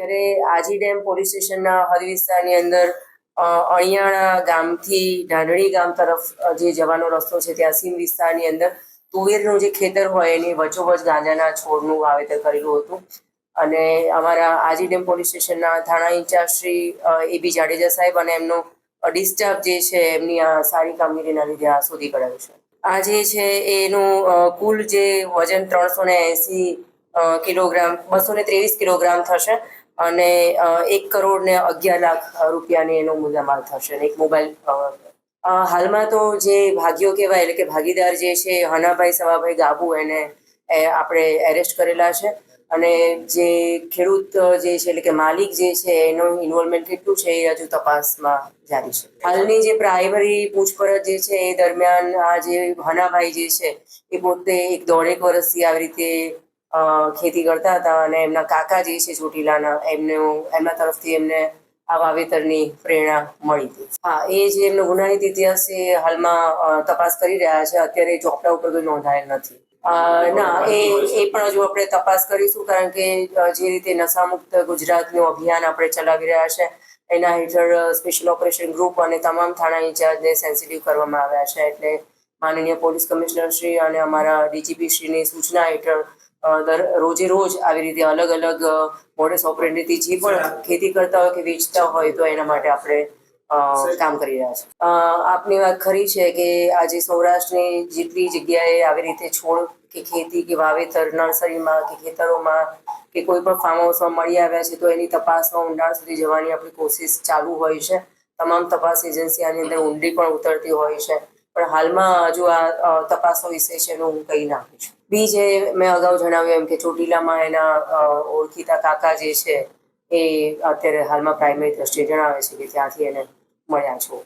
ત્યારે Aji dam police સ્ટેશનના હદ વિસ્તારની અંદર અણિયાણા ગામથી ઢાંઢણી ગામ તરફ જે જવાનો રસ્તો છે ત્યાં સીમ વિસ્તારની અંદર તુવેરનું જે ખેતર હોય એની વચ્ચોવચ ગાંજાના છોડનું વાવેતર કરેલું હતું. અને અમારા આજી ડેમ પોલીસ સ્ટેશનના થાણા ઇન્ચાર્જ શ્રી AB જાડેજા સાહેબ અને એમનો ડિસ્ટાફ જે છે એમની આ સારી કામગીરીના લીધે આ શોધી કઢાયું છે. આ જે છે એનું કુલ જે વજન 380 કિલોગ્રામ 223 કિલોગ્રામ થશે અને 1,11,00,000 રૂપિયાની એનો મુદ્દામાલ થશે અને એક મોબાઈલ. હાલમાં તો જે ભાગીઓ કહેવાય એટલે કે ભાગીદાર જે છે હનાભાઈ સવાભાઈ ગાબુ એને આપણે એરેસ્ટ કરેલા છે અને જે ખેડૂત જે છે એટલે કે માલિક જે છે એનું ઇન્વોલ્વમેન્ટ કેટલું છે એ હજુ તપાસમાં જારી છે. હાલની જે પ્રાઇમરી પૂછપરછ જે છે એ દરમિયાન આ જે હનાભાઈ જે છે એ પોતે 1.5 વર્ષથી આવી રીતે ખેતી કરતા હતા અને એમના કાકા જે છે ચોટીલાના એમના તરફથી એમને આ વાવેતરની પ્રેરણા મળી હતી. હા, એ જે એમનો ગુનાહિત ઇતિહાસ છે હાલમાં તપાસ કરી રહ્યા છે. અત્યારે ચોપડા ઉપર કોઈ નોંધાયેલ નથી. ના, એ પણ હજુ આપણે તપાસ કરીશું, કારણ કે જે રીતે નશામુક્ત ગુજરાતનું અભિયાન આપણે ચલાવી રહ્યા છે એના હેઠળ સ્પેશિયલ ઓપરેશન ગ્રુપ અને તમામ થાણા ઇન્ચાર્જને સેન્સિટિવ કરવામાં આવ્યા છે. એટલે માનનીય પોલીસ કમિશનર શ્રી અને અમારા DGP શ્રીની સૂચના હેઠળ રોજે રોજ આવી રીતે અલગ અલગ મોડસ ઓપરેન્ડીથી જે પણ ખેતી કરતા હોય કે વેચતા હોય તો એના માટે આપણે કામ કરી રહ્યા છે. આપની વાત ખરી છે કે આજે સૌરાષ્ટ્રની જેટલી જગ્યાએ આવી રીતે છોડ કે ખેતી કે વાવેતર નર્સરીમાં કે ખેતરોમાં કે કોઈ પણ ફાર્મ હાઉસમાં મળી આવ્યા છે તો એની તપાસમાં ઊંડાણ સુધી જવાની આપણી કોશિશ ચાલુ હોય છે. તમામ તપાસ એજન્સી આની અંદર ઊંડી પણ ઉતરતી હોય છે, પણ હાલમાં હજુ આ તપાસનો વિષય છે એનું હું કહી નાખું છું. બીજે મેં અગાઉ જણાવ્યું એમ કે ચોટીલામાં એના ઓળખીતા કાકા જે છે એ અત્યારે હાલમાં પ્રાઇમરી દ્રષ્ટિએ જણાવે છે કે ત્યાંથી એને મળ્યા છો.